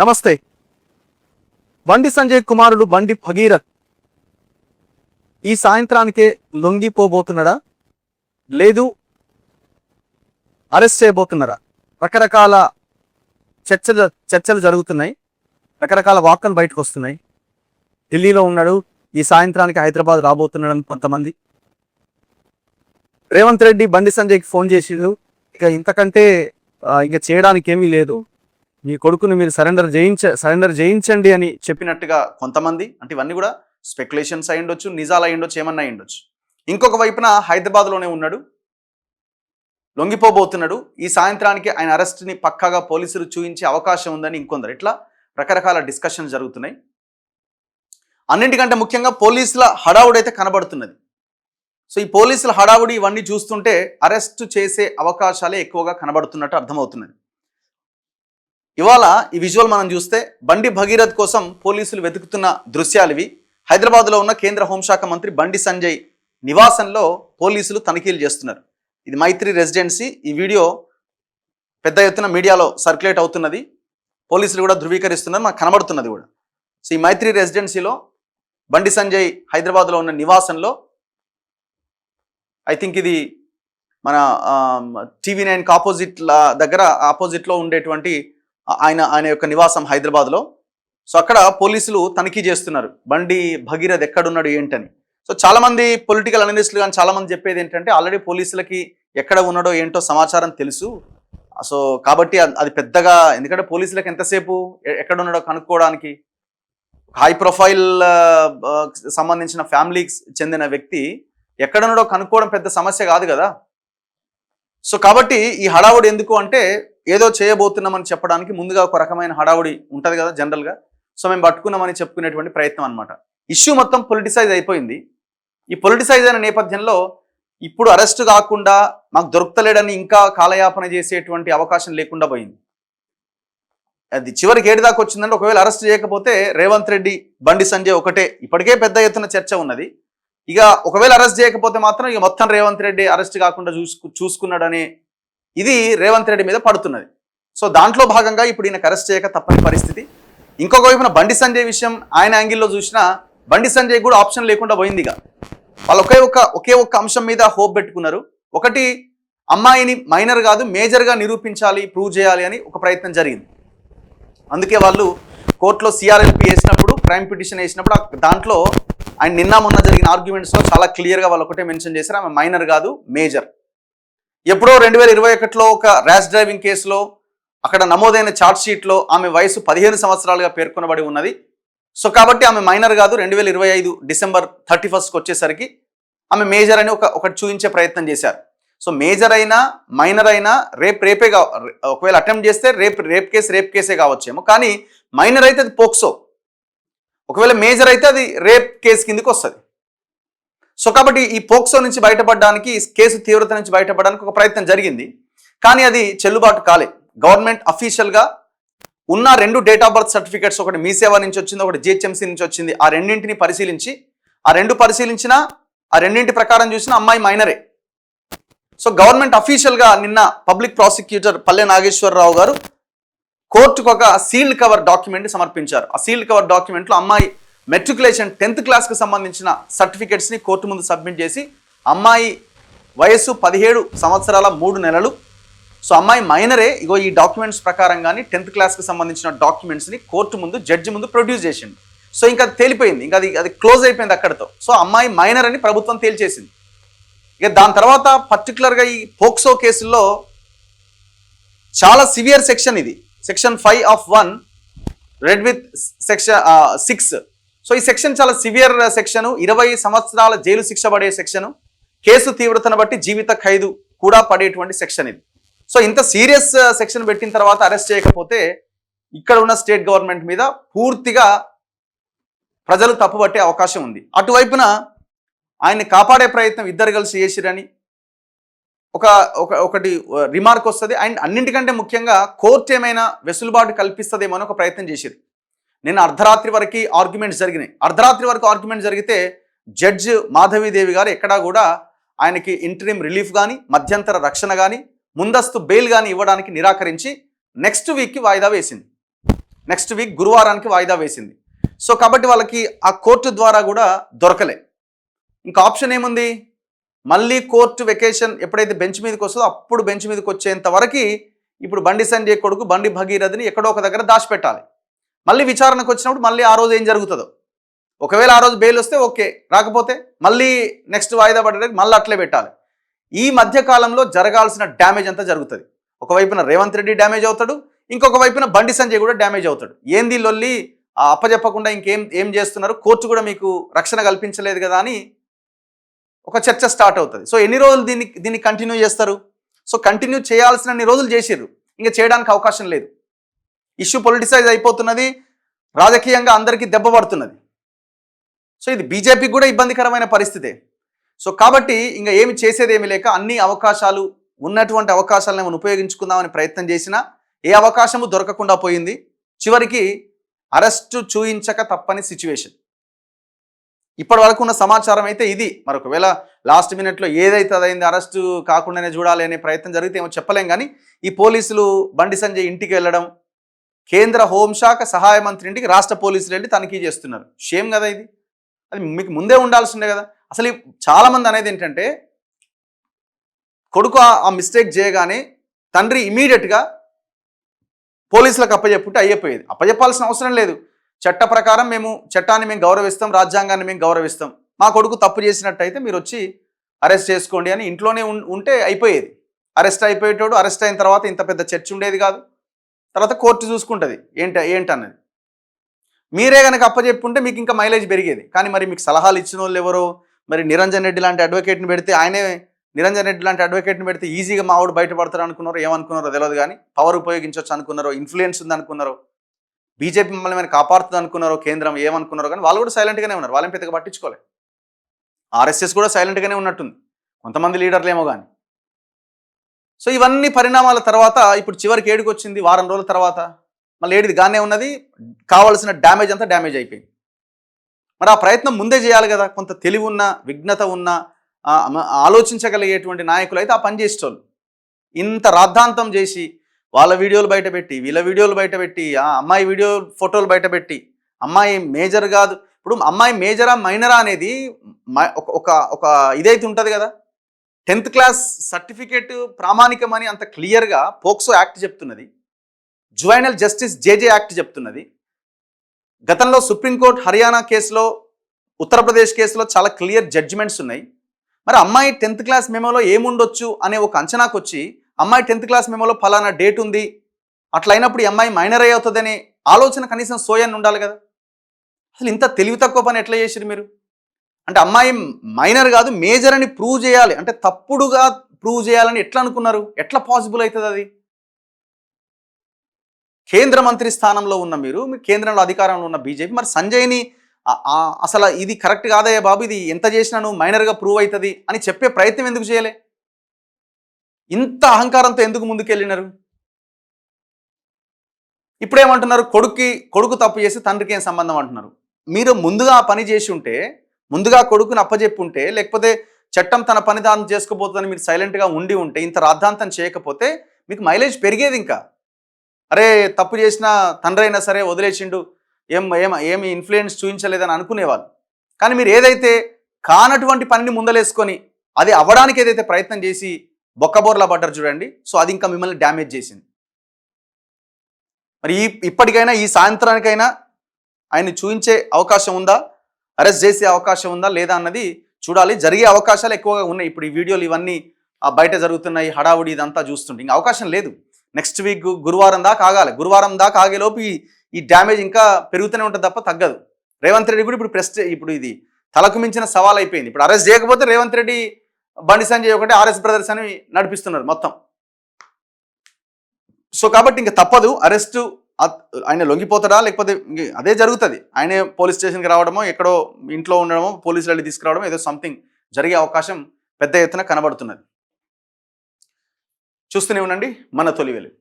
నమస్తే. బండి సంజయ్ కుమారుడు బండి భగీరథ్ ఈ సాయంత్రానికే లొంగిపోబోతున్నాడా, లేదు అరెస్ట్ చేయబోతున్నారా? రకరకాల చర్చలు జరుగుతున్నాయి. రకరకాల వార్తలు బయటకు వస్తున్నాయి. ఢిల్లీలో ఉన్నాడు, ఈ సాయంత్రానికి హైదరాబాద్ రాబోతున్నాడని కొంతమంది. రేవంత్ రెడ్డి బండి సంజయ్కి ఫోన్ చేసిండు, ఇక ఇంతకంటే ఇక చేయడానికి ఏమీ లేదు, మీ కొడుకుని మీరు సరెండర్ చేయించండి అని చెప్పినట్టుగా కొంతమంది. అంటే ఇవన్నీ కూడా స్పెక్యులేషన్స్ అయి ఉండొచ్చు, నిజాలు అయి ఉండొచ్చు, ఏమన్నా అయి ఉండొచ్చు. ఇంకొక వైపున హైదరాబాద్లోనే ఉన్నాడు, లొంగిపోబోతున్నాడు. ఈ సాయంత్రానికి ఆయన అరెస్ట్ని పక్కాగా పోలీసులు చూపించే అవకాశం ఉందని ఇంకొందరు. ఇట్లా రకరకాల డిస్కషన్స్ జరుగుతున్నాయి. అన్నింటికంటే ముఖ్యంగా పోలీసుల హడావుడైతే కనబడుతున్నది. సో ఈ పోలీసుల హడావుడి ఇవన్నీ చూస్తుంటే అరెస్ట్ చేసే అవకాశాలే ఎక్కువగా కనబడుతున్నట్టు అర్థమవుతున్నది. ఇవాళ ఈ విజువల్ మనం చూస్తే బండి భగీరథ్ కోసం పోలీసులు వెతుకుతున్న దృశ్యాలు ఇవి. హైదరాబాద్లో ఉన్న కేంద్ర హోంశాఖ మంత్రి బండి సంజయ్ నివాసంలో పోలీసులు తనిఖీలు చేస్తున్నారు. ఇది మైత్రి రెసిడెన్సీ. ఈ వీడియో పెద్ద ఎత్తున మీడియాలో సర్క్యులేట్ అవుతున్నది, పోలీసులు కూడా ధృవీకరిస్తున్నారు, మనకు కనబడుతున్నది కూడా. సో ఈ మైత్రి రెసిడెన్సీలో బండి సంజయ్ హైదరాబాద్లో ఉన్న నివాసంలో, ఐ థింక్ ఇది మన TV9 ఆపోజిట్లో ఉండేటువంటి ఆయన యొక్క నివాసం హైదరాబాద్లో. సో అక్కడ పోలీసులు తనిఖీ చేస్తున్నారు బండి భగీరథ్ ఎక్కడున్నాడు ఏంటని. సో చాలామంది పొలిటికల్ అనలిస్టులు కానీ చాలామంది చెప్పేది ఏంటంటే ఆల్రెడీ పోలీసులకి ఎక్కడ ఉన్నాడో ఏంటో సమాచారం తెలుసు. సో కాబట్టి అది పెద్దగా, ఎందుకంటే పోలీసులకు ఎంతసేపు ఎక్కడ ఉన్నాడో కనుక్కోవడానికి, హై ప్రొఫైల్ సంబంధించిన ఫ్యామిలీకి చెందిన వ్యక్తి ఎక్కడున్నాడో కనుక్కోవడం పెద్ద సమస్య కాదు కదా. సో కాబట్టి ఈ హడావుడి ఎందుకు అంటే ఏదో చేయబోతున్నామని చెప్పడానికి ముందుగా ఒక రకమైన హడావుడి ఉంటుంది కదా జనరల్గా. సో మేము పట్టుకున్నామని చెప్పుకునేటువంటి ప్రయత్నం అనమాట. ఇష్యూ మొత్తం పొలిటిసైజ్ అయిపోయింది. ఈ పొలిటిసైజ్ అయిన నేపథ్యంలో ఇప్పుడు అరెస్ట్ కాకుండా మాకు దొరుకుతలేడని ఇంకా కాలయాపన చేసేటువంటి అవకాశం లేకుండా పోయింది. అది చివరికి ఏడు దాకా వచ్చిందంటే ఒకవేళ అరెస్ట్ చేయకపోతే రేవంత్ రెడ్డి బండి సంజయ్ ఒకటే, ఇప్పటికే పెద్ద ఎత్తున చర్చ ఉన్నది. ఇక ఒకవేళ అరెస్ట్ చేయకపోతే మాత్రం ఇక మొత్తం రేవంత్ రెడ్డి అరెస్ట్ కాకుండా చూసుకున్నాడనే ఇది రేవంత్ రెడ్డి మీద పడుతున్నది. సో దాంట్లో భాగంగా ఇప్పుడు ఈయనకు అరెస్ట్ చేయక తప్పని పరిస్థితి. ఇంకొక వైపున బండి సంజయ్ విషయం ఆయన యాంగిల్లో చూసినా బండి సంజయ్ కూడా ఆప్షన్ లేకుండా పోయింది. ఇక వాళ్ళు ఒకే ఒక్క అంశం మీద హోప్ పెట్టుకున్నారు. ఒకటి, అమ్మాయిని మైనర్ కాదు మేజర్గా నిరూపించాలి, ప్రూవ్ చేయాలి అని ఒక ప్రయత్నం జరిగింది. అందుకే వాళ్ళు కోర్టులో CRLP వేసినప్పుడు, ప్రైమ్ పిటిషన్ వేసినప్పుడు దాంట్లో ఆయన నిన్న మొన్న జరిగిన ఆర్గ్యుమెంట్స్లో చాలా క్లియర్గా వాళ్ళు ఒకటే మెన్షన్ చేశారు, ఆమె మైనర్ కాదు మేజర్. ఎప్పుడో 2021లో ఒక ర్యాష్ డ్రైవింగ్ కేసులో అక్కడ నమోదైన ఛార్జ్ షీట్లో ఆమె వయసు 15 సంవత్సరాలుగా పేర్కొనబడి ఉన్నది. సో కాబట్టి ఆమె మైనర్ కాదు. 2025 డిసెంబర్ 31కి వచ్చేసరికి ఆమె మేజర్ అని ఒకటి చూపించే ప్రయత్నం చేశారు. సో మేజర్ అయినా మైనర్ అయినా రేపే ఒకవేళ అటెంప్ట్ చేస్తే రేప్ కేసే కావచ్చేమో, కానీ మైనర్ అయితే అది పోక్సో, ఒకవేళ మేజర్ అయితే అది రేప్ కేసు కిందకి వస్తుంది. సో కాబట్టి ఈ పోక్సో నుంచి బయటపడడానికి, కేసు తీవ్రత నుంచి బయటపడడానికి ఒక ప్రయత్నం జరిగింది, కానీ అది చెల్లుబాటు కాలే. గవర్నమెంట్ అఫీషియల్గా ఉన్న 2 డేట్ ఆఫ్ బర్త్ సర్టిఫికేట్స్, ఒకటి మీ సేవ నుంచి వచ్చింది, ఒకటి GHMC నుంచి వచ్చింది, ఆ రెండింటిని పరిశీలించి పరిశీలించిన ఆ రెండింటి ప్రకారం చూసిన అమ్మాయి మైనరే. సో గవర్నమెంట్ అఫీషియల్గా నిన్న పబ్లిక్ ప్రాసిక్యూటర్ పల్లె నాగేశ్వరరావు గారు కోర్టుకు ఒక సీల్డ్ కవర్ డాక్యుమెంట్ సమర్పించారు. ఆ సీల్డ్ కవర్ డాక్యుమెంట్లో అమ్మాయి మెట్రికులేషన్ 10th క్లాస్కి సంబంధించిన సర్టిఫికేట్స్ని కోర్టు ముందు సబ్మిట్ చేసి, అమ్మాయి వయస్సు 17 సంవత్సరాల 3 నెలలు. సో అమ్మాయి మైనరే. ఇగో ఈ డాక్యుమెంట్స్ ప్రకారం కానీ 10th క్లాస్కి సంబంధించిన డాక్యుమెంట్స్ని కోర్టు ముందు, జడ్జి ముందు ప్రొడ్యూస్ చేసింది. సో ఇంకా అది తేలిపోయింది, ఇంకా అది క్లోజ్ అయిపోయింది అక్కడితో. సో అమ్మాయి మైనర్ అని ప్రభుత్వం తేల్చేసింది. ఇక దాని తర్వాత పర్టికులర్గా ఈ పోక్సో కేసుల్లో చాలా సివియర్ సెక్షన్ ఇది, section 5(1) red with section 6. So ఈ సెక్షన్ చాలా సివియర్ సెక్షను, 20 సంవత్సరాల జైలు శిక్ష పడే సెక్షను, కేసు తీవ్రతను బట్టి జీవిత ఖైదు కూడా పడేటువంటి సెక్షన్ ఇది. సో ఇంత సీరియస్ సెక్షన్ పెట్టిన తర్వాత అరెస్ట్ చేయకపోతే ఇక్కడ ఉన్న స్టేట్ గవర్నమెంట్ మీద పూర్తిగా ప్రజలు తప్పుపట్టే అవకాశం ఉంది. అటువైపున ఆయన్ని కాపాడే ప్రయత్నం ఇద్దరు కలిసి చేసిరని ఒకటి రిమార్క్ వస్తుంది. అండ్ అన్నింటికంటే ముఖ్యంగా కోర్టు ఏమైనా వెసులుబాటు కల్పిస్తుందేమో అని ఒక ప్రయత్నం చేసిరు. నిన్న అర్ధరాత్రి వరకు ఆర్గ్యుమెంట్స్ జరిగినాయి. అర్ధరాత్రి వరకు ఆర్గ్యుమెంట్ జరిగితే జడ్జ్ మాధవీదేవి గారు ఎక్కడా కూడా ఆయనకి ఇంటరిమ్ రిలీఫ్ కానీ, మధ్యంతర రక్షణ కానీ, ముందస్తు బెయిల్ కానీ ఇవ్వడానికి నిరాకరించి నెక్స్ట్ వీక్కి వాయిదా వేసింది. నెక్స్ట్ వీక్ గురువారానికి వాయిదా వేసింది. సో కాబట్టి వాళ్ళకి ఆ కోర్టు ద్వారా కూడా దొరకలే. ఇంకా ఆప్షన్ ఏముంది, మళ్ళీ కోర్టు వెకేషన్ ఎప్పుడైతే బెంచ్ మీదకి వస్తుందో అప్పుడు బెంచ్ మీదకి వచ్చేంత వరకు ఇప్పుడు బండి సంజయ్ కొడుకు బండి భగీరథని ఎక్కడో ఒక దగ్గర దాచిపెట్టాలి. మళ్ళీ విచారణకు వచ్చినప్పుడు మళ్ళీ ఆ రోజు ఏం జరుగుతుందో, ఒకవేళ ఆ రోజు బెయిల్ వస్తే ఓకే, రాకపోతే మళ్ళీ నెక్స్ట్ వాయిదా పడడానికి మళ్ళీ అట్లే పెట్టాలి. ఈ మధ్య కాలంలో జరగాల్సిన డ్యామేజ్ అంతా జరుగుతుంది. ఒకవైపున రేవంత్ రెడ్డి డ్యామేజ్ అవుతాడు, ఇంకొక వైపున బండి సంజయ్ కూడా డ్యామేజ్ అవుతాడు. ఏంది లొల్లి, అప్పచెప్పకుండా ఏం చేస్తున్నారు, కోర్టు కూడా మీకు రక్షణ కల్పించలేదు కదా అని ఒక చర్చ స్టార్ట్ అవుతుంది. సో ఎన్ని రోజులు దీన్ని కంటిన్యూ చేస్తారు? సో కంటిన్యూ చేయాల్సినన్ని రోజులు చేసిర్రు, ఇంకా చేయడానికి అవకాశం లేదు. ఇష్యూ పొలిటిసైజ్ అయిపోతున్నది, రాజకీయంగా అందరికీ దెబ్బ పడుతున్నది. సో ఇది బీజేపీకి కూడా ఇబ్బందికరమైన పరిస్థితే. సో కాబట్టి ఇంకా ఏమి చేసేది ఏమి లేక అన్ని అవకాశాలు, ఉన్నటువంటి అవకాశాలను మనం ఉపయోగించుకుందామని ప్రయత్నం చేసినా ఏ అవకాశము దొరకకుండా పోయింది. చివరికి అరెస్టు చూయించక తప్పని సిచ్యువేషన్. ఇప్పటి వరకు ఉన్న సమాచారం అయితే ఇది. మరి ఒకవేళ లాస్ట్ మినిట్లో ఏదైతే అదైంది, అరెస్టు కాకుండానే చూడాలి అనే ప్రయత్నం జరిగితే ఏమో చెప్పలేం. కానీ ఈ పోలీసులు బండి సంజయ్ ఇంటికి వెళ్ళడం, కేంద్ర హోంశాఖ సహాయ మంత్రి ఇంటికి రాష్ట్ర పోలీసులు వెళ్ళి తనిఖీ చేస్తున్నారు. షేమ్ కదా ఇది. అది మీకు ముందే ఉండాల్సిందే కదా. అసలు చాలామంది అనేది ఏంటంటే, కొడుకు ఆ మిస్టేక్ చేయగానే తండ్రి ఇమీడియట్గా పోలీసులకు అప్పచెప్పుంటే అయిపోయేది. అప్పచెప్పాల్సిన అవసరం లేదు. చట్ట ప్రకారం చట్టాన్ని మేము గౌరవిస్తాం, రాజ్యాంగాన్ని మేము గౌరవిస్తాం. మా కొడుకు తప్పు చేసినట్టయితే మీరు వచ్చి అరెస్ట్ చేసుకోండి అని ఇంట్లోనే ఉంటే అయిపోయేది. అరెస్ట్ అయిపోయేటోడు అరెస్ట్ అయిన తర్వాత ఇంత పెద్ద చర్చ ఉండేది కాదు. తర్వాత కోర్టు చూసుకుంటుంది ఏంటన్నది. మీరే కనుక అప్పచెప్పుంటే మీకు ఇంకా మైలేజ్ పెరిగేది. కానీ మరి మీకు సలహాలు ఇచ్చిన వాళ్ళు ఎవరో, మరి నిరంజన్ రెడ్డి లాంటి అడ్వకేట్ని పెడితే నిరంజన్ రెడ్డి లాంటి అడ్వకేట్ని పెడితే ఈజీగా మావాడు బయటపడతారు అనుకున్నారో, ఏమనుకున్నారో తెలియదు. కానీ పవర్ ఉపయోగించవచ్చు అనుకున్నారో, ఇన్ఫ్లుయెన్స్ ఉంది అనుకున్నారో, బీజేపీ మమ్మల్ని మేము కాపాడుతుంది అనుకున్నారో, కేంద్రం ఏమనుకున్నారో, కానీ వాళ్ళు కూడా సైలెంట్గానే ఉన్నారు. వాళ్ళని పెద్దగా పట్టించుకోలేదు. ఆర్ఎస్ఎస్ కూడా సైలెంట్గానే ఉన్నట్టుంది, కొంతమంది లీడర్లేమో కానీ. సో ఇవన్నీ పరిణామాల తర్వాత ఇప్పుడు చివరికి ఏడుకు వచ్చింది. వారం రోజుల తర్వాత మళ్ళీ ఏడిది గానే ఉన్నది. కావాల్సిన డ్యామేజ్ అంతా డ్యామేజ్ అయిపోయింది. మరి ఆ ప్రయత్నం ముందే చేయాలి కదా. కొంత తెలివి ఉన్న, విఘ్నత ఉన్న, ఆలోచించగలిగేటువంటి నాయకులు అయితే ఆ పని చేసేటోళ్ళు. ఇంత రాద్ధాంతం చేసి వాళ్ళ వీడియోలు బయటపెట్టి, వీళ్ళ వీడియోలు బయటపెట్టి, ఆ అమ్మాయి ఫోటోలు బయటపెట్టి, అమ్మాయి మేజర్ కాదు. ఇప్పుడు అమ్మాయి మేజరా మైనరా అనేది ఒక ఇదైతే ఉంటుంది కదా. 10th క్లాస్ సర్టిఫికేట్ ప్రామాణికమని అంత క్లియర్గా పోక్సో యాక్ట్ చెప్తున్నది, జువైనల్ జస్టిస్ జేజే యాక్ట్ చెప్తున్నది. గతంలో సుప్రీంకోర్టు హర్యానా కేసులో, ఉత్తరప్రదేశ్ కేసులో చాలా క్లియర్ జడ్జిమెంట్స్ ఉన్నాయి. మరి అమ్మాయి 10th క్లాస్ మెమోలో ఏముండొచ్చు అనే ఒక అంచనాకు వచ్చి, అమ్మాయి 10th క్లాస్ మెమోలో ఫలానా డేట్ ఉంది, అట్లా అయినప్పుడు ఈ అమ్మాయి మైనర్ అవుతుందనే ఆలోచన కనీసం సోయన్ ఉండాలి కదా. అసలు ఇంత తెలివి తక్కువ పని ఎట్లా చేసిరు మీరు? అంటే అమ్మాయి మైనర్ కాదు మేజర్ అని ప్రూవ్ చేయాలి అంటే, తప్పుడుగా ప్రూవ్ చేయాలని ఎట్లా అనుకున్నారు? ఎట్లా పాసిబుల్ అవుతుంది అది? కేంద్ర మంత్రి స్థానంలో ఉన్న మీరు కేంద్రంలో అధికారంలో ఉన్న బీజేపీ, మరి సంజయ్ని అసలు ఇది కరెక్ట్ కాదయ్యా బాబు, ఇది ఎంత చేసినా నువ్వు మైనర్గా ప్రూవ్ అవుతుంది అని చెప్పే ప్రయత్నం ఎందుకు చేయలే? ఇంత అహంకారంతో ఎందుకు ముందుకెళ్ళినారు? ఇప్పుడేమంటున్నారు, కొడుకు తప్పు చేసి తండ్రికి ఏం సంబంధం అంటున్నారు. మీరు ముందుగా ఆ పని చేసి ఉంటే, ముందుగా కొడుకుని అప్పచెప్పుంటే, లేకపోతే చట్టం తన పని దాన్ని చేసుకోబోతుందని మీరు సైలెంట్గా ఉండి ఉంటే, ఇంత రాద్ధాంతం చేయకపోతే మీకు మైలేజ్ పెరిగేది. ఇంకా అరే తప్పు చేసిన తండ్రి అయినా సరే వదిలేసిండు, ఏమి ఇన్ఫ్లుయెన్స్ చూపించలేదని అనుకునేవాళ్ళు. కానీ మీరు ఏదైతే కానటువంటి పనిని ముందలేసుకొని అది అవ్వడానికి ఏదైతే ప్రయత్నం చేసి బొక్కబోర్లా పడ్డారు చూడండి, సో అది ఇంకా మిమ్మల్ని డ్యామేజ్ చేసింది. మరి ఇప్పటికైనా ఈ సాయంత్రానికైనా ఆయన్ని చూపించే అవకాశం ఉందా, అరెస్ట్ చేసే అవకాశం ఉందా లేదా అన్నది చూడాలి. జరిగే అవకాశాలు ఎక్కువగా ఉన్నాయి. ఇప్పుడు ఈ వీడియోలు ఇవన్నీ బయట జరుగుతున్నాయి, హడావుడి ఇదంతా చూస్తుంటే ఇంకా అవకాశం లేదు. నెక్స్ట్ వీక్ గురువారం దాకా ఆగాలి. గురువారం దాకా ఆగేలోపు ఈ డ్యామేజ్ ఇంకా పెరుగుతూనే ఉంటుంది తప్ప తగ్గదు. రేవంత్ రెడ్డి కూడా ఇప్పుడు ఇది తలకు మించిన సవాల్ అయిపోయింది. ఇప్పుడు అరెస్ట్ చేయకపోతే రేవంత్ రెడ్డి, బండి సంజయ్ ఒకటి ఆర్ఎస్ బ్రదర్స్ అని నడిపిస్తున్నారు మొత్తం. సో కాబట్టి ఇంకా తప్పదు అరెస్టు. ఆయన లొంగిపోతాడా లేకపోతే అదే జరుగుతుంది. ఆయనే పోలీస్ స్టేషన్కి రావడమో, ఎక్కడో ఇంట్లో ఉండడమో, పోలీసులు వెళ్ళి తీసుకురావడమో, ఏదో సంథింగ్ జరిగే అవకాశం పెద్ద ఎత్తున కనబడుతున్నది. చూస్తూనే ఉండండి మన తొలి వెలుగు.